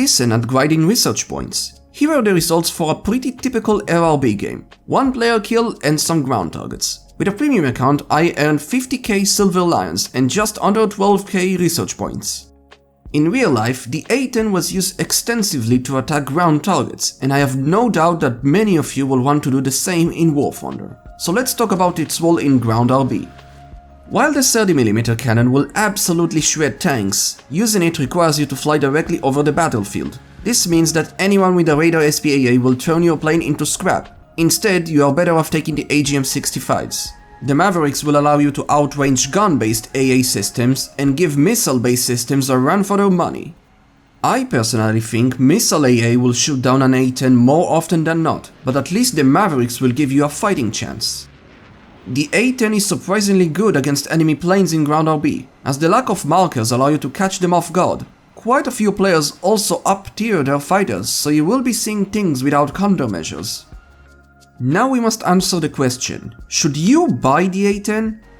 decent at grinding research points. Here are the results for a pretty typical RRB game. 1 player kill and some ground targets. With a premium account, I earned 50k silver lions and just under 12k research points. In real life, the A10 was used extensively to attack ground targets, and I have no doubt that many of you will want to do the same in War Thunder. So let's talk about its role in ground RB. While the 30mm cannon will absolutely shred tanks, using it requires you to fly directly over the battlefield. This means that anyone with a radar SPAA will turn your plane into scrap. Instead, you are better off taking the AGM-65s. The Mavericks will allow you to outrange gun-based AA systems and give missile-based systems a run for their money. I personally think missile AA will shoot down an A10 more often than not, but at least the Mavericks will give you a fighting chance. The A10 is surprisingly good against enemy planes in ground RB, as the lack of markers allow you to catch them off guard. Quite a few players also up-tier their fighters, so you will be seeing things without countermeasures. Now we must answer the question, should you buy the A10?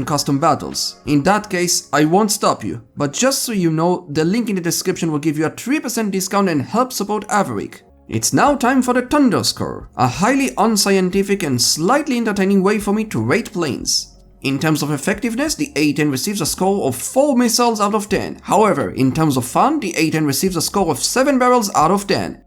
in custom battles. In that case, I won't stop you, but just so you know, the link in the description will give you a 3% discount and help support Averick. It's now time for the Thunder Score, a highly unscientific and slightly entertaining way for me to rate planes. In terms of effectiveness, the A10 receives a score of 4 missiles out of 10. However, in terms of fun, the A10 receives a score of 7 barrels out of 10.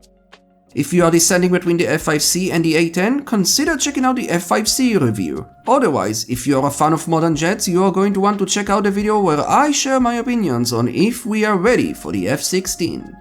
If you are deciding between the F5C and the A10, consider checking out the F5C review. Otherwise, if you are a fan of modern jets, you are going to want to check out the video where I share my opinions on if we are ready for the F-16.